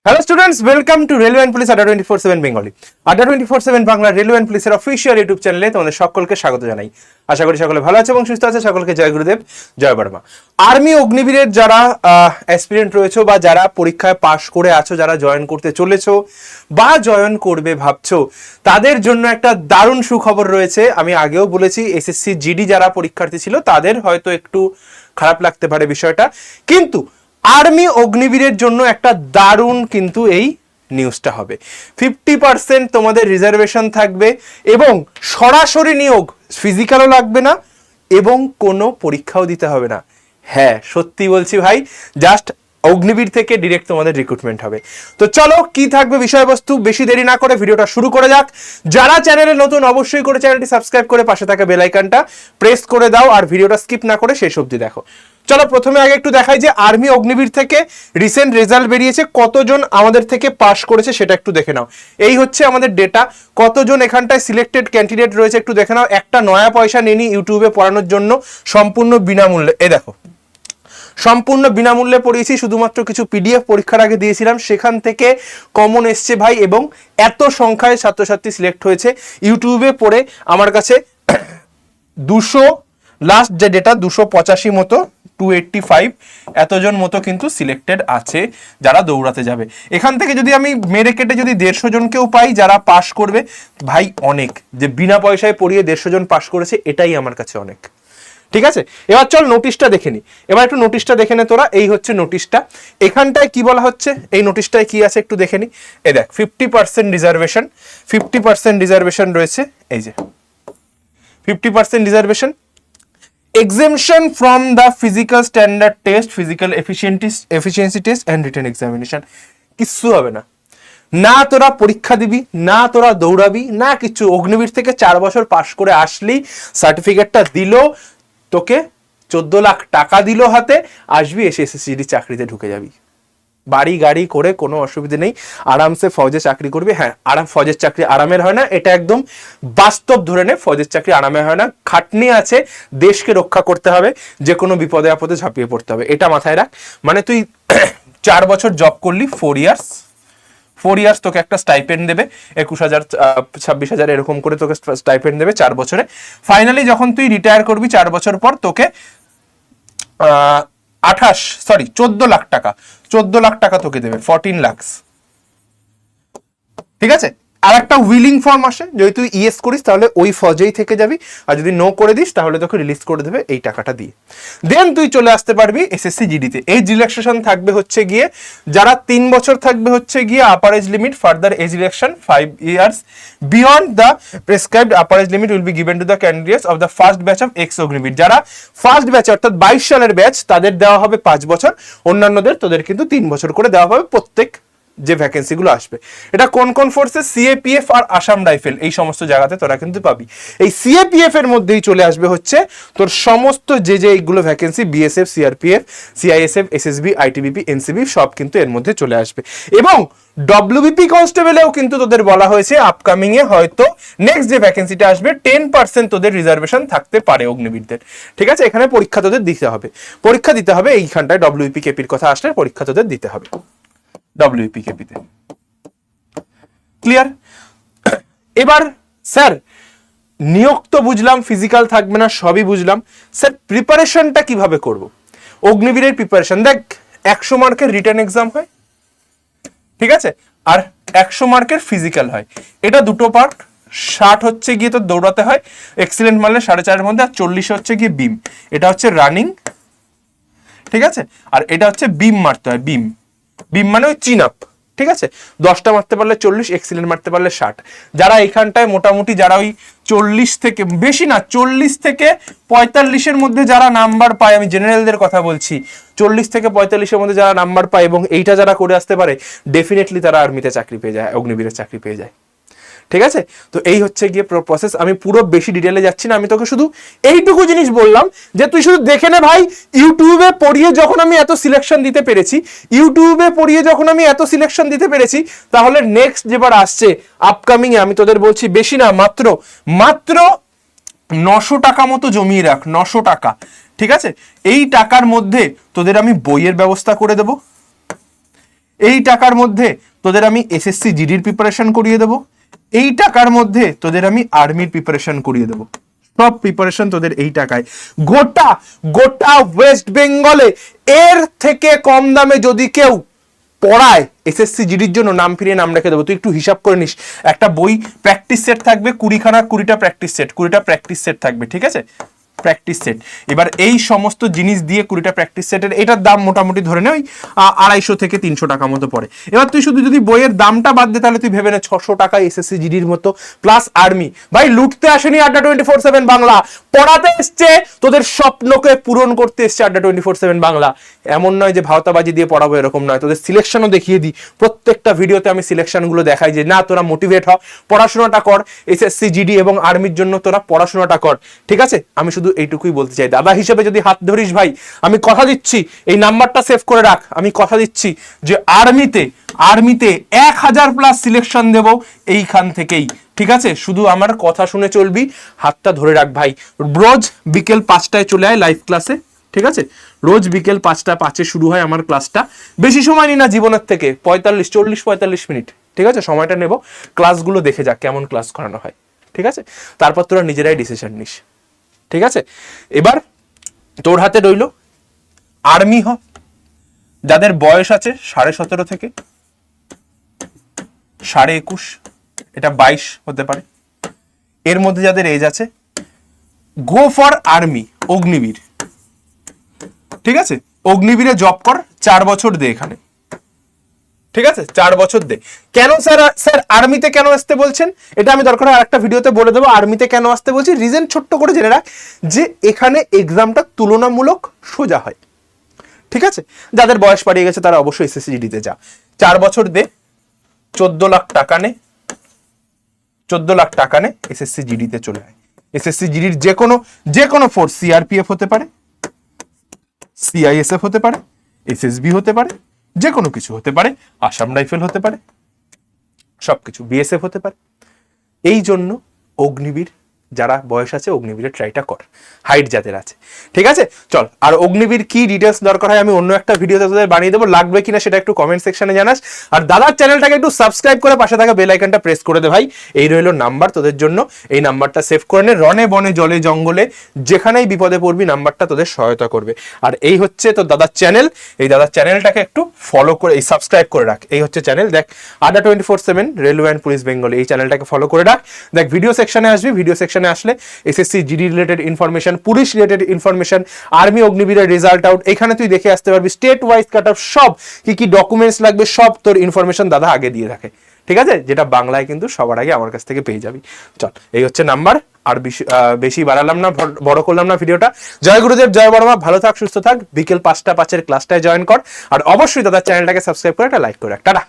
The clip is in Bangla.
Hello students, welcome to railway and police আড্ডা 24/7 বেঙ্গলি। আড্ডা 24/7 বাংলা রেলওয়ে অ্যান্ড পুলিশের অফিসিয়াল ইউটিউব চ্যানেলে তোমাদের সকলকে স্বাগত জানাই। আশা করি সকলে ভালো আছে এবং সুস্থ আছে। সকলকে জয় গুরুদেব, জয় বর্মা। আর্মি অগ্নিবীরের যারা অ্যাসপিরেন্ট রয়েছে বা যারা পরীক্ষায় পাশ করে আছো, যারা জয়েন করতে চলেছো বা জয়েন করবে ভাবছো, তাদের জন্য একটা দারুণ সুখবর রয়েছে। আমি আগেও বলেছি, এসএসসি জিডি যারা পরীক্ষার্থী ছিল তাদের হয়তো একটু খারাপ লাগতে পারে বিষয়টা, কিন্তু আর্মি অগ্নিবীরের জন্য একটা দারুণ কিন্তু এই নিউজটা হবে। 50% তোমাদের রিজার্ভেশন থাকবে এবং সরাসরি নিয়োগ, ফিজিক্যালও লাগবে না এবং কোনো পরীক্ষাও দিতে হবে না। হ্যাঁ, সত্যি বলছি ভাই, জাস্ট অগ্নিবীর থেকে ডিরেক্ট তোমাদের রিক্রুটমেন্ট হবে। তো চলো, কি থাকবে বিষয়বস্তু, বেশি দেরি না করে ভিডিওটা শুরু করে যাক। যারা চ্যানেলে নতুন অবশ্যই করে চ্যানেলটি সাবস্ক্রাইব করে পাশে থাকা বেল আইকনটা প্রেস করে দাও আর ভিডিওটা স্কিপ না করে শেষ অবধি দেখো। চলো, প্রথমে আগে একটু দেখাই যে আর্মি অগ্নিবীর থেকে রিসেন্ট রেজাল্ট বেরিয়েছে, কতজন আমাদের থেকে পাস করেছে সেটা একটু দেখে নাও। এই হচ্ছে আমাদের ডেটা, কতজন এখানটায় সিলেক্টেড ক্যান্ডিডেট রয়েছে একটু দেখে নাও। একটা নয়া পয়সা নেই ইউটিউবে পড়ানোর জন্য, সম্পূর্ণ বিনামূল্যে। এ দেখো, সম্পূর্ণ বিনামূল্যে পড়িয়েছি, শুধুমাত্র কিছু পিডিএফ পরীক্ষার আগে দিয়েছিলাম, সেখান থেকে কমন এসছে ভাই, এবং এত সংখ্যায় ছাত্রছাত্রী সিলেক্ট হয়েছে। ইউটিউবে পড়ে আমার কাছে 200 লাস্ট যে ডেটা 285 মতো, 285 এতজন মতো কিন্তু সিলেক্টেড আছে যারা দৌড়াতে যাবে। এখান থেকে যদি আমি মেরে কেটে যদি 150 জনকেও পাই যারা পাশ করবে, ভাই অনেক। যে বিনা পয়সায় পড়িয়ে 150 জন পাশ করেছে, এটাই আমার কাছে অনেক। ঠিক আছে, এবার চল নোটিশটা দেখে নি। এবার একটু নোটিশটা দেখে নে তোরা। এই হচ্ছে নোটিশটা, এখানটায় কি বলা হচ্ছে, এই নোটিশটায় কি আছে একটু দেখে নি। এ দেখ, 50% রিজার্ভেশন, 50% রিজার্ভেশন রয়েছে। এই যে 50% reservation, exemption from the physical standard test, physical efficiency test and written examination। কিচ্ছু হবে না, না তোরা পরীক্ষা দিবি, না তোরা দৌড়াবি, না কিছু। অগ্নিবীর থেকে 4 বছর পাশ করে আসলি, সার্টিফিকেটটা দিল তোকে, 14 লাখ টাকা দিল হাতে, আসবি, এসে এসএসসি চাকরিতে ঢুকে যাবি। বাড়ি গাড়ি করে কোনো অসুবিধা নেই, আরামসে ফৌজে চাকরি করবি। হ্যাঁ, ফৌজের চাকরি আরামের হয় না, এটা একদম বাস্তব ধরে নে। ফৌজের চাকরি আরামের হয় না, খাটনি আছে, দেশকে রক্ষা করতে হবে, যে কোনো বিপদে আপদে ঝাঁপিয়ে পড়তে হবে, এটা মাথায় রাখ। মানে তুই 4 বছর জব করলি, 4 ইয়ার্স তোকে একটা স্টাইপেন্ড দেবে, 21,000 26,000 এরকম করে তোকে স্টাইপেন্ড দেবে 4 বছরে। ফাইনালি যখন তুই রিটায়ার করবি 4 বছর পর, তোকে 14 লাখ টাকা, 14 লাখ টাকা তোকে দেবে, 14 লাখ। ঠিক আছে, আর একটা উইলিং ফর্ম আসে, যদি তুই ইয়েস করিস তাহলে ওই ফৌজেই থেকে যাবি, আর যদি নো করে দিস তাহলে তোকে রিলিজ করে দেবে এই টাকাটা দিয়ে। দেন তুই চলে আসতে পারবি এসএসসি জিডিতে। এই রিল্যাক্সেশন থাকবে হচ্ছে গিয়ে, যারা 3 বছর থাকবে হচ্ছে গিয়ে upper age limit, further age relaxation 5 years beyond the prescribed upper age limit will be given to the candidates of the first batch of ex Agniveer. যারা ফার্স্ট ব্যাচ অর্থাৎ 22 সালের ব্যাচ, তাদের দেওয়া হবে 5 বছর, অন্যান্যদের তোদের কিন্তু 3 বছর করে দেওয়া হবে প্রত্যেক যে ভ্যাকেন্সি গুলো আসবে। এটা কোন কোন ফোর্সে, সিএপিএফ আর আসাম রাইফেল, এই সমস্ত জায়গাতে তোরা কিন্তু পাবি। এই সিএপিএফ এর মধ্যেই চলে আসবে হচ্ছে তোর সমস্ত যে এইগুলো vacancy, BSF, CRPF, CISF, SSB, ITBP, NCB, সব কিন্তু এর মধ্যে চলে আসবে। এবং ডব্লিউবিপি কনস্টেবলেও কিন্তু তোদের বলা হয়েছে আপকামিং এ হয়তো নেক্সট যে ভ্যাকেন্সিটা আসবে 10% তোদের রিজার্ভেশন থাকতে পারে অগ্নিবীরদের। ঠিক আছে, এখানে পরীক্ষা তোদের দিতে হবে, পরীক্ষা দিতে হবে। এইখানটায় ডব্লিউপি কেপির কথা আসলে পরীক্ষা তোদের দিতে হবে ডব্লিউপিকেপিতে। ক্লিয়ার? এবার স্যার, নিয়োগ তো বুঝলাম, ফিজিক্যাল থাকবে না, সবই বুঝলাম। স্যার, প্রিপারেশনটা কিভাবে করব? অগ্নিবীরের প্রিপারেশন দেখ, 100 মার্কের রিটেন এক্সাম হয়, ঠিক আছে, আর 100 মার্কের ফিজিক্যাল হয়। এটা দুটো পার্ট। 60 হচ্ছে গিয়ে তো দৌড়াতে হয়, এক্সিলেন্ট মারলে 4.5 মধ্যে, আর 40 হচ্ছে গিয়ে বিম। এটা হচ্ছে রানিং, ঠিক আছে, আর এটা হচ্ছে বিম মারতে হয়। বিম মানে ওই চিন আপ, ঠিক আছে। 10টা মারতে পারলে 40, এক্সিলেন্ট মারতে পারলে 60। যারা এখানটায় মোটামুটি যারা ওই 40 থেকে বেশি না, 40 থেকে 45-এর মধ্যে যারা নাম্বার পায়, আমি জেনারেলদের কথা বলছি, 40 থেকে 45-এর মধ্যে যারা নাম্বার পায় এবং এইটা যারা করে আসতে পারে, ডেফিনেটলি তারা আর্মিতে চাকরি পেয়ে যায়, অগ্নিবীরের চাকরি পেয়ে যায়। ঠিক আছে, তো এই হচ্ছে গিয়ে প্রসেস। আমি পুরো বেশি ডিটেলে যাচ্ছি না, আমি তোকে শুধু এইটুকু জিনিস বললাম যে তুই শুধু দেখে নে ভাই। ইউটিউবে পড়িয়ে যখন আমি এত সিলেকশন দিতে পেরেছি, তাহলে নেক্সট যেবার আসছে আপকামিং এ, আমি তোদের বলছি বেশি না, মাত্র 900 টাকা মতো জমিয়ে রাখ, 900 টাকা। ঠিক আছে, এই টাকার মধ্যে তোদের আমি বইয়ের ব্যবস্থা করে দেবো, এই টাকার মধ্যে তোদের আমি এসএসসি জিডির প্রিপারেশন করিয়ে দেবো, এই টাকার মধ্যে তোদের আমি আর্মির প্রিপারেশন করিয়ে দেবো। সব প্রিপারেশন তোদের এই টাকায়। গোটা গোটা ওয়েস্ট বেঙ্গলে এর থেকে কম দামে যদি কেউ পড়ায় এসএসসি জিডির জন্য, নাম ফিরিয়ে নাম রেখে দেবো। তুই একটু হিসাব করে নিস, একটা বই প্র্যাকটিস সেট থাকবে 20টা প্র্যাকটিস সেট, 20টা প্র্যাকটিস সেট থাকবে, ঠিক আছে, প্র্যাকটিস সেট। এবার এই সমস্ত জিনিস দিয়ে 20টা প্র্যাকটিস সেটের এটার দাম মোটামুটি ধরে নে ওই 250 থেকে 300 টাকা মতো পড়ে। এবার তুই শুধু যদি বইয়ের দামটা বাদ দে তাহলে তুই ভেবে নে 600 টাকা এসএসসি জিডির মতো প্লাস আর্মি। ভাই লুটতে আসেনি আড্ডা 24/7 বাংলা, পড়াতে এসছে, তোদের স্বপ্নকে পূরণ করতে এসছে আড্ডা 24/7 বাংলা। এমন নয় যে ভাওতাবাজি দিয়ে পড়াবো, এরকম নয়। তোদের সিলেকশনও দেখিয়ে দিই, প্রত্যেকটা ভিডিওতে আমি সিলেকশনগুলো দেখাই যে না তোরা মোটিভেট হ, পড়াশোনাটা কর, এসএসসি জিডি এবং আর্মির জন্য তোরা পড়াশোনাটা কর, ঠিক আছে। আমি শুধু এইটুকুই বলতে চাই, দাদা হিসেবে যদি হাত ধরিস ভাই, আমি কথা দিচ্ছি, এই নাম্বারটা সেভ করে রাখ, আমি কথা দিচ্ছি যে আর্মিতে 1000+ সিলেকশন দেব এইখান থেকেই, ঠিক আছে। শুধু আমার কথা শুনে চলবি, হাতটা ধরে রাখ ভাই। রোজ বিকেল 5টায় চলে আয় লাইভ ক্লাসে, ঠিক আছে। রোজ বিকেল 5টা 5-এ শুরু হয় আমার ক্লাসটা। বেশি সময় নি না জীবনের থেকে, 40-45 মিনিট, ঠিক আছে, সময়টা নেব। ক্লাসগুলো দেখে যা কেমন ক্লাস করানো হয়, ঠিক আছে। তারপর তোরা নিজেরাই ডিসিশন নিস, ঠিক আছে। এবার তোর হাতে রইল আর্মি হ, যাদের বয়স আছে 17.5 থেকে 21.5, এটা 22 হতে পারে, এর মধ্যে যাদের এজ আছে, গো ফর আর্মি, অগ্নিবীর, ঠিক আছে। অগ্নিবীরে জব কর, 4 বছর দে এখানে, ঠিক আছে, 4 বছর দে। কেন স্যার আর্মিতে কেন আসতে বলছেন, এটা আমি দরকার হয় আরেকটা ভিডিওতে বলে দেবো। আর্মিতে কেন আসতে বলছি, রিজন ছোট্ট করে জেনে রাখ, যে এখানে এক্সামটা তুলনামূলক সোজা হয়, ঠিক আছে। যাদের বয়স পাড়িয়ে গেছে তারা অবশ্যই এসএসসি জিডিতে যা, 4 বছর দে, 14 লাখ টাকা নে, 14 লাখ টাকা নে, এসএসসি জিডিতে চলে আয়। এসএসসি জিডির যে কোনো ফোর্স, সিআরপিএফ হতে পারে, সিআইএসএফ হতে পারে, এসএসবি হতে পারে, যে কোনো কিছু হতে পারে, আসাম রাইফেল হতে পারে, সবকিছু, বিএসএফ হতে পারে। এই জন্য অগ্নিবীর যারা বয়স আছে অগ্নিবীরের ট্রাইটা কর, হাইট যাদের আছে, ঠিক আছে। চল, আর অগ্নিবীর কি ডিটেলস দরকার হয় আমি অন্য একটা ভিডিওতে তোদের বানিয়ে দেবো, লাগবে কিনা সেটা একটু কমেন্ট সেকশনে জানাস। আর দাদার চ্যানেলটাকে একটু সাবস্ক্রাইব করে পাশে থাকা বেল আইকনটা প্রেস করে দে ভাই। এই রইল নাম্বার তোদের জন্য, এই নাম্বারটা সেভ করে নে। রনে বনে জলে জঙ্গলে যেখানেই বিপদে পড়বি নাম্বারটা তোদের সহায়তা করবে। আর এই হচ্ছে তোর দাদার চ্যানেল, এই দাদার চ্যানেলটাকে একটু ফলো করে, এই সাবস্ক্রাইব করে রাখ। এই হচ্ছে চ্যানেল, দেখ আড্ডা 24/7 রেলওয়ে অ্যান্ড পুলিশ বেঙ্গল, এই চ্যানেলটাকে ফলো করে রাখ। দেখ ভিডিও সেকশনে আসবি, ভিডিও সেকশনে আসলে SSC GD related information, police related information, army অগ্নিবীরের রেজাল্ট আউট, এখানে তুই দেখে আসতে পারবি। স্টেট ওয়াইজ কাট অফ সব কি কি ডকুমেন্টস লাগবে সব তোর ইনফরমেশন দাদা আগে দিয়ে রাখে, ঠিক আছে, যেটা বাংলায় কিন্তু সবার আগে আমার কাছ থেকে পেয়ে যাবি। চল, এই হচ্ছে নাম্বার, আর বেশি বাড়ালাম না, বড় করলাম না ভিডিওটা। জয় গুরুদেব, জয় বড়মা, ভালো থাক, সুস্থ থাক। বিকেল 5টা 5-এর ক্লাসটায় জয়েন কর, আর অবশ্যই দাদার চ্যানেলটাকে সাবস্ক্রাইব করে একটা লাইক করে রাখ। টাটা।